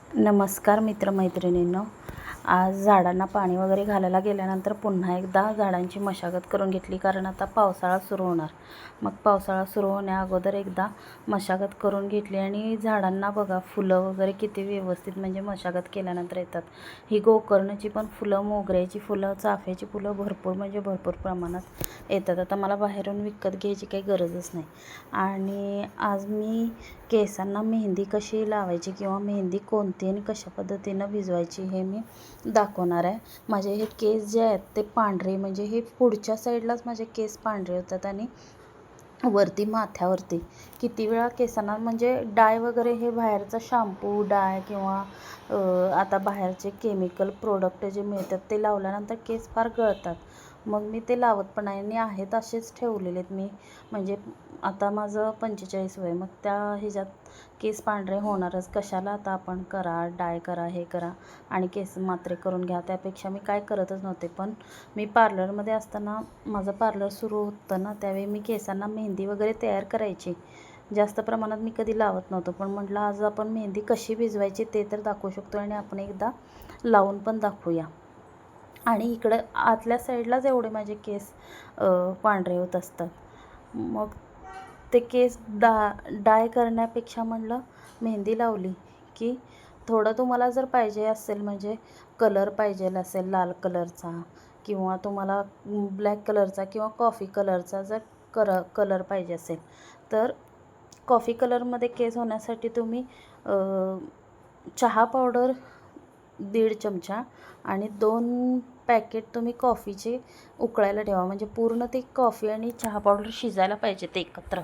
नमस्कार मित्रमैत्रिणींनो. आज झाडांना पाणी वगैरे घालायला गेल्यानंतर पुन्हा एकदा झाडांची मशागत करून घेतली, कारण आता पावसाळा सुरू होणार. मग पावसाळा सुरू होण्या अगोदर एकदा मशागत करून घेतली आणि झाडांना बघा फुलं वगैरे किती व्यवस्थित म्हणजे मशागत केल्यानंतर येतात. ही गोकर्णाची पण फुलं, मोगऱ्याची फुलं, चाफ्याची फुलं भरपूर प्रमाणात येतात. आता मला बाहेरून विकत घ्यायची काही गरजच नाही. आणि आज मी केसांना मेहंदी कशी लावायची किंवा मेहंदी कोणती आणि कशा पद्धतीनं भिजवायची हे मी दाखवणार आहे. माझे हे केस जे आहेत ते पांढरे, म्हणजे हे पुढच्या साईडलाच माझे केस पांढरे होतात आणि वरती माथ्यावरती किती वेळा केसांना म्हणजे डाय वगैरे, हे बाहेरचा शॅम्पू डाय किंवा आता बाहेरचे केमिकल प्रोडक्ट जे मिळतात ते लावल्यानंतर केस फार गळतात. मग मी ते लावत पण नाही आणि आहेत असेच ठेवलेले आहेत मी. म्हणजे आता माझं 45 वय, मग त्या ह्याच्यात केस पांढरे होणारच. कशाला आता आपण करा, डाय करा, हे करा आणि केस मात्रे करून घ्या. त्यापेक्षा मी काय करतच नव्हते. पण मी पार्लरमध्ये असताना, माझं पार्लर सुरू होतं ना, त्यावेळी मी केसांना मेहंदी वगैरे तयार करायची. जास्त प्रमाणात मी कधी लावत नव्हतो, पण म्हटलं आज आपण मेहंदी कशी भिजवायची ते तर दाखवू शकतो आणि आपण एकदा लावून पण दाखवूया. आणि इकडं आतल्या साईडलाच एवढे माझे केस पांढरे होत असतात. मग ते केस डाय करण्यापेक्षा म्हणलं मेहंदी लावली की थोडं तुम्हाला जर पाहिजे असेल, म्हणजे कलर पाहिजे असेल लाल कलरचा किंवा तुम्हाला ब्लॅक कलरचा किंवा कॉफी कलरचा जर कलर पाहिजे असेल तर कॉफी कलरमध्ये केस होण्यासाठी तुम्ही चहा पावडर 1.5 चमचा आणि 2 पॅकेट तुम्ही कॉफीचे उकळायला ठेवा. म्हणजे पूर्ण ती कॉफी आणि चहा पावडर शिजायला पाहिजे ते एकत्र.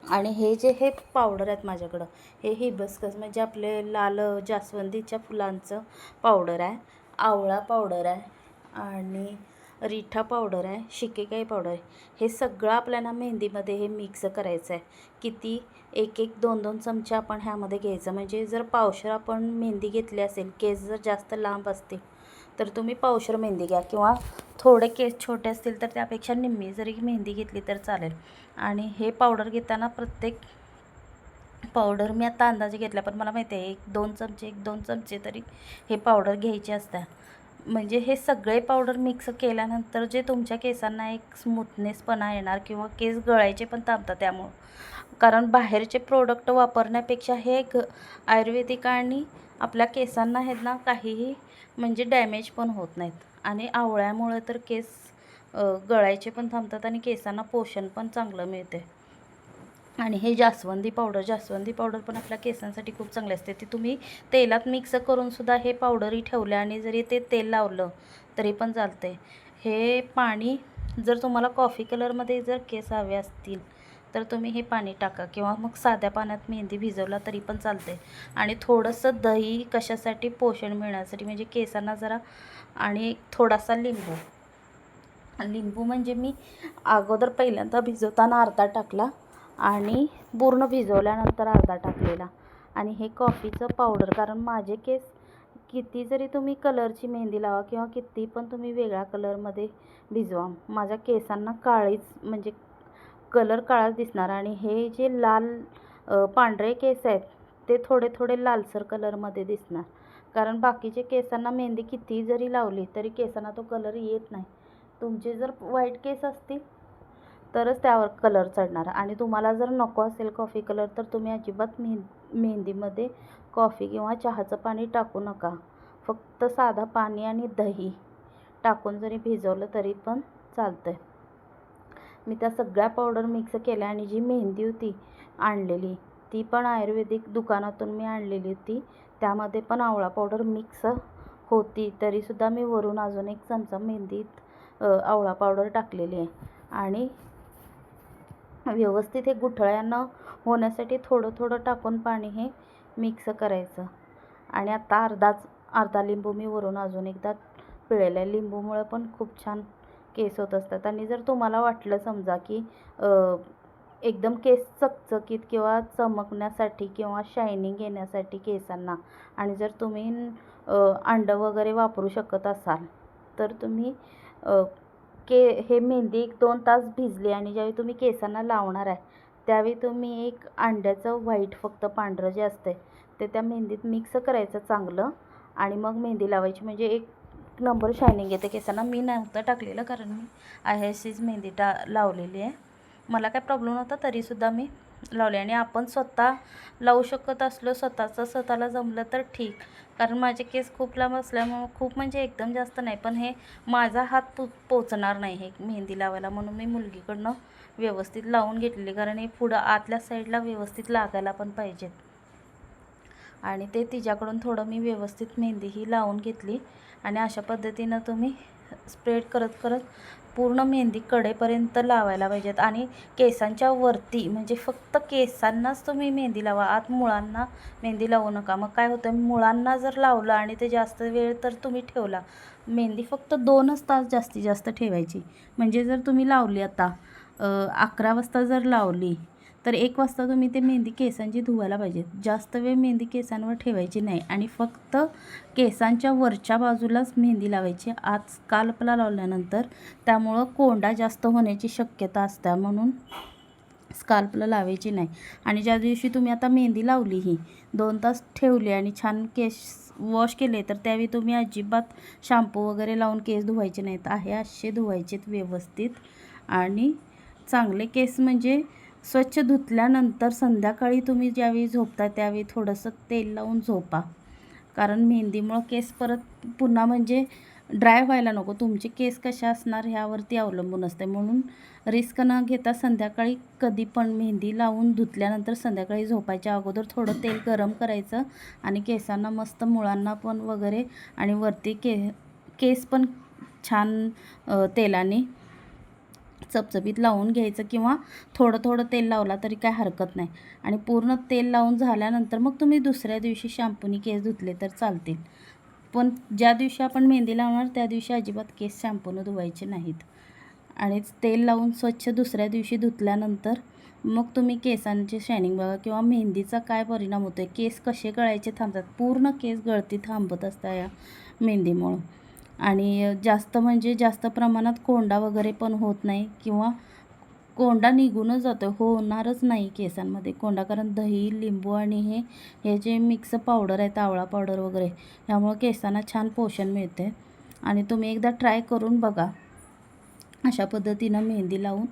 आणि हे पावडर आहेत माझ्याकडं, हे हिबिस्कस म्हणजे आपले लाल जास्वंदीच्या फुलांचं पावडर आहे, आवळा पावडर आहे आणि रिठा पावडर आहे, शिकेकाई पावडर आहे. हे सगळं आपल्याला मेहंदीमध्ये हे मिक्स करायचं आहे. किती 1-2 चमचे आपण ह्यामध्ये घ्यायचं. म्हणजे जर पावशेर आपण मेहंदी घेतली असेल, केस जर जास्त लांब असतील तर तुम्ही पावशेर मेहंदी घ्या, किंवा थोडे केस छोटे असतील तर त्यापेक्षा निम्मी जरी मेहंदी घेतली तर चालेल. आणि हे पावडर घेताना प्रत्येक पावडर मी आता अंदाजे घेतला, पण मला माहिती आहे 1-2 चमचे तरी हे पावडर घ्यायचे असतात. म्हणजे हे सगळे पावडर मिक्स केल्यानंतर जे तुमच्या केसांना एक स्मूथनेसपणा येणार किंवा केस गळायचे पण थांबतात त्यामुळं. कारण बाहेरचे प्रोडक्ट वापरण्यापेक्षा हे आयुर्वेदिक आणि आपल्या केसांना आहेत ना काहीही म्हणजे डॅमेज पण होत नाहीत. आणि आवळ्यामुळे तर केस गळायचे पण थांबतात आणि केसांना पोषण पण चांगलं मिळते. आणि हे जास्वंदी पावडर पण आपल्या केसांसाठी खूप चांगले असते. ती तुम्ही तेलात मिक्स करून सुद्धा हे पावडरही ठेवल्या आणि जरी ते तेल लावलं तरी पण चालते. हे पाणी जर तुम्हाला कॉफी कलरमध्ये जर केस हवे असतील तर तुम्ही हे पाणी टाका, किंवा मग साध्या पाण्यात मेहंदी भिजवला तरी पण चालते. आणि थोडंसं दही कशासाठी, पोषण मिळण्यासाठी, म्हणजे केसांना जरा, आणि थोडासा लिंबू म्हणजे मी अगोदर पहिल्यांदा भिजवताना अर्धा टाकला आणि पूर्ण भिजवल्यानंतर अर्धा टाकलेला. आणि हे कॉफीचं पावडर, कारण माझे केस किती जरी तुम्ही कलरची मेहंदी लावा किंवा किती पण तुम्ही वेगळ्या कलरमध्ये भिजवा, माझ्या केसांना काळीच म्हणजे कलर काळाच दिसणार. आणि हे जे लाल पांढरे केस आहेत ते थोडे थोडे लालसर कलरमध्ये दिसणार, कारण बाकीचे केसांना मेहंदी किती जरी लावली तरी केसांना तो कलर येत नाही. तुमचे जर व्हाईट केस असतील तरच त्यावर कलर चढणार. आणि तुम्हाला जर नको असेल कॉफी कलर तर तुम्ही अजिबात मेहंदीमध्ये कॉफी किंवा चहाचं पाणी टाकू नका. फक्त साधा पाणी आणि दही टाकून जरी भिजवलं तरी पण चालतं आहे. मी त्या सगळ्या पावडर मिक्स केल्या आणि जी मेहंदी होती आणलेली ती पण आयुर्वेदिक दुकानातून मी आणलेली होती, त्यामध्ये पण आवळा पावडर मिक्स होती. तरीसुद्धा मी वरून अजून 1 चमचा मेहंदीत आवळा पावडर टाकलेली आहे. आणि व्यवस्थित हे गुठळ्या न होण्यासाठी थोडं थोडं टाकून पाणी हे मिक्स करायचं. आणि आता अर्धा लिंबू मी वरून अजून एकदा पिळलेला आहे. लिंबूमुळे पण खूप छान केस होत असतात. आणि जर तुम्हाला वाटलं समजा की एकदम केस चकचकीत किंवा चमकण्यासाठी किंवा शायनिंग येण्यासाठी केसांना, आणि जर तुम्ही अंड वगैरे वापरू शकत असाल तर तुम्ही हे मेहंदी 1-2 तास भिजली आणि ज्यावेळी तुम्ही केसांना लावणार आहे त्यावेळी तुम्ही एक अंड्याचं व्हाईट, फक्त पांढरं जे असते ते त्या मेहंदीत मिक्स करायचं चांगलं आणि मग मेहंदी लावायची, म्हणजे एक नंबर शायनिंग येते केसांना. मी नव्हतं टाकलेलं कारण मी आहे अशीच मेहंदी लावलेली आहे. मला काय प्रॉब्लेम नव्हता तरीसुद्धा मी लावले. आणि आपण स्वतः लावू शकत असलो, स्वतःला जमलं तर ठीक. कारण माझे केस खूप लांब असल्यामुळं, खूप म्हणजे एकदम जास्त नाही, पण हे माझा हात पोचणार नाही हे मेहंदी लावायला, म्हणून मी मुलगीकडनं व्यवस्थित लावून घेतलेली. कारण हे पुढं आतल्या साईडला व्यवस्थित लागायला पण पाहिजेत. आणि ते तिच्याकडून थोडं मी व्यवस्थित मेहंदी ही लावून घेतली. आणि अशा पद्धतीनं तुम्ही स्प्रेड करत करत पूर्ण मेहंदी कडेपर्यंत लावायला पाहिजेत. आणि केसांच्या वरती, म्हणजे फक्त केसांनाच तुम्ही मेहंदी लावा, आत मुळांना मेहंदी लावू नका. मग काय होतं, मुळांना जर लावलं आणि ते जास्त वेळ तर तुम्ही ठेवला, मेहंदी फक्त 2च तास जास्तीत जास्त ठेवायची. म्हणजे जर तुम्ही लावली आता 11 वाजता जर लावली तर 1 वाजता तुम्ही ते मेहंदी केसांची धुवायला पाहिजे. जास्त वेळ मेहंदी केसांवर ठेवायची नाही आणि फक्त केसांच्या वरच्या बाजूलाच मेहंदी लावायची आत स्काल्पला लावल्यानंतर. त्यामुळं कोंडा जास्त होण्याची शक्यता असते, म्हणून स्काल्पला लावायची नाही. आणि ज्या दिवशी तुम्ही आता मेहंदी लावली, ही 2 तास ठेवली आणि छान केस वॉश केले, तर त्यावेळी तुम्ही अजिबात शॅम्पू वगैरे लावून केस धुवायचे नाहीत. आहे असे धुवायचेत व्यवस्थित. आणि चांगले केस म्हणजे स्वच्छ धुतल्यानंतर संध्याकाळी तुम्ही ज्यावेळी झोपता त्यावेळी थोडंसं तेल लावून झोपा. कारण मेहंदीमुळं केस परत पुन्हा म्हणजे ड्राय व्हायला नको. तुमचे केस कशा असणार ह्यावरती अवलंबून असते. म्हणून रिस्क न घेता संध्याकाळी कधी पण मेहंदी लावून धुतल्यानंतर संध्याकाळी झोपायच्या अगोदर थोडं तेल गरम करायचं आणि केसांना मस्त मुळांना पण वगैरे आणि वरती केस पण छान तेलाने चपचपीत लावून घ्यायचं, किंवा थोडं तेल लावला तरी काय हरकत नाही. आणि पूर्ण तेल लावून झाल्यानंतर मग तुम्ही दुसऱ्या दिवशी शॅम्पूनी केस धुतले तर चालतील. पण ज्या दिवशी आपण मेहंदी लावणार त्या दिवशी अजिबात केस शॅम्पूनं धुवायचे नाहीत. आणि तेल लावून स्वच्छ दुसऱ्या दिवशी धुतल्यानंतर मग तुम्ही केसांचे शायनिंग बघा, किंवा मेहंदीचा काय परिणाम होतो आहे, केस कसे गळायचे थांबतात. पूर्ण केस गळती थांबत असतात या मेहंदीमुळं. आणि जास्त म्हणजे जास्त प्रमाणात कोंडा वगैरे पण होत नाही, किंवा कोंडा निघूनच जातो, होणारच नाही केसांमध्ये कोंडा. कारण दही, लिंबू आणि हे जे मिक्स पावडर आहे, आवळा पावडर वगैरे, ह्यामुळं केसांना छान पोषण मिळते. आणि तुम्ही एकदा ट्राय करून बघा अशा पद्धतीनं मेहंदी लावून,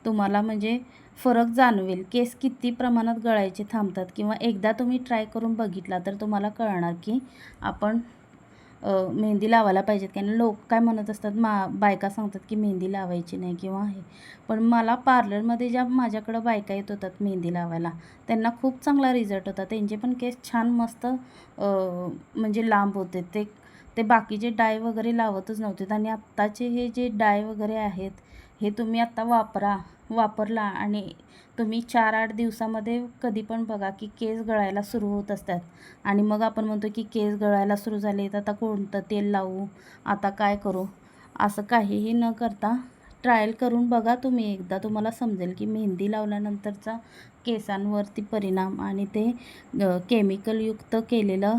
तुम्हाला म्हणजे फरक जाणवेल. केस किती प्रमाणात गळायचे थांबतात, किंवा एकदा तुम्ही ट्राय करून बघितला तर तुम्हाला कळणार की आपण मेहंदी लावायला पाहिजेत. कारण लोक काय म्हणत असतात, बायका सांगतात की मेहंदी लावायची नाही किंवा हे. पण मला पार्लरमध्ये ज्या माझ्याकडं बायका येत होतात मेहंदी लावायला, त्यांना खूप चांगला रिझल्ट होता. त्यांचे पण केस छान मस्त म्हणजे लांब होते. ते बाकीचे डाय वगैरे लावतच नव्हते. आणि आत्ताचे हे जे डाय वगैरे आहेत, हे तुम्ही आत्ता वापरला आणि तुम्ही 4-8 दिवसामध्ये कधी पण बघा की केस गळायला सुरू होत असतात. आणि मग आपण म्हणतो की केस गळायला सुरू झाले, तर आता कोणतं तेल लावू, आता काय करू. असं काहीही न करता ट्रायल करून बघा तुम्ही एकदा. तुम्हाला समजेल की मेहंदी लावल्यानंतरचा केसांवरती परिणाम. आणि ते केमिकलयुक्त केलेलं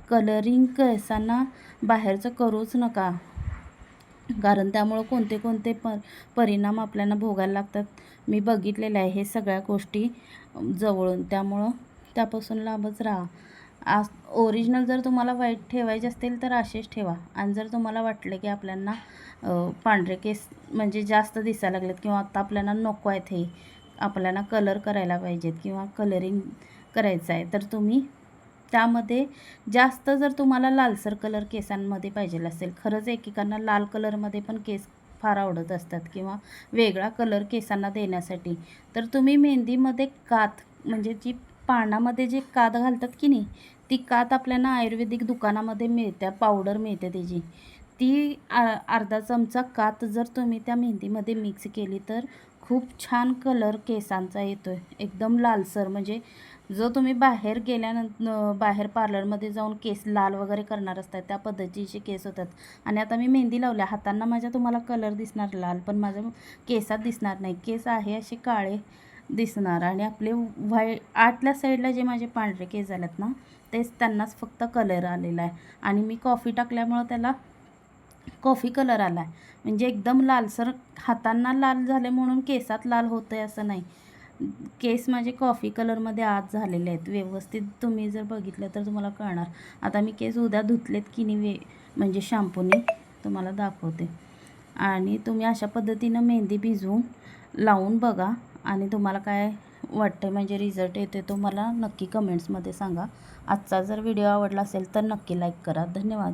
कलरिंग केसांना बाहेरचं करूच नका. कारण त्यामुळं कोणते परिणाम आपल्याला भोगायला लागतात. मी बघितलेलं आहे हे सगळ्या गोष्टी जवळून. त्यामुळं त्यापासून लांबच राहा. ओरिजिनल जर तुम्हाला व्हाईट ठेवायचे असतील तर असेच ठेवा. आणि जर तुम्हाला वाटलं की आपल्याला पांढरे केस म्हणजे जास्त दिसायला लागलेत, किंवा आता आपल्याला नको आहेत, हे आपल्याला कलर करायला पाहिजेत किंवा कलरिंग करायचं आहे, तर तुम्ही त्यामध्ये जास्त, जर तुम्हाला लालसर कलर केसांमध्ये पाहिजे असेल, खरंच एकेकांना लाल कलरमध्ये पण केस फार आवडत असतात, किंवा वेगळा कलर केसांना देण्यासाठी, तर तुम्ही मेहंदीमध्ये कात, म्हणजे जी पानामध्ये जे कात घालतात की नाही, ती कात आपल्याला आयुर्वेदिक दुकानामध्ये मिळते, पावडर मिळते त्याची. ती अर्धा चमचा कात जर तुम्ही त्या मेहंदीमध्ये मिक्स केली तर खूप छान कलर केसांचा येतो आहे, एकदम लालसर. म्हणजे जो तुम्ही बाहेर गेल्यानंतर बाहेर पार्लरमध्ये जाऊन केस लाल वगैरे करणार असतात त्या पद्धतीचे केस होतात. आणि आता मी मेहंदी लावल्या हातांना माझ्या, तुम्हाला कलर दिसणार लाल, पण माझ्या केसात दिसणार नाही. केस आहे असे काळे दिसणार. आणि आपले आतल्या साईडला जे माझे पांढरे केस झालेत ना, तेच त्यांनाच फक्त कलर आलेला आहे. आणि मी कॉफी टाकल्यामुळं त्याला कॉफी कलर आला आहे. म्हणजे एकदम लालसर, हातांना लाल झाले म्हणून केसात लाल होतं आहे असं नाही. केस माझे कॉफी कलरमध्ये आज झालेले आहेत. व्यवस्थित तुम्ही जर बघितलं तर तुम्हाला कळणार. आता मी केस उद्या धुतलेत की नाही म्हणजे शॅम्पूने तुम्हाला दाखवते. आणि तुम्ही अशा पद्धतीनं मेहंदी भिजवून लावून बघा आणि तुम्हाला काय वाटतं म्हणजे रिझल्ट येते तो मला नक्की कमेंट्समध्ये सांगा. आजचा जर व्हिडिओ आवडला असेल तर नक्की लाईक करा. धन्यवाद.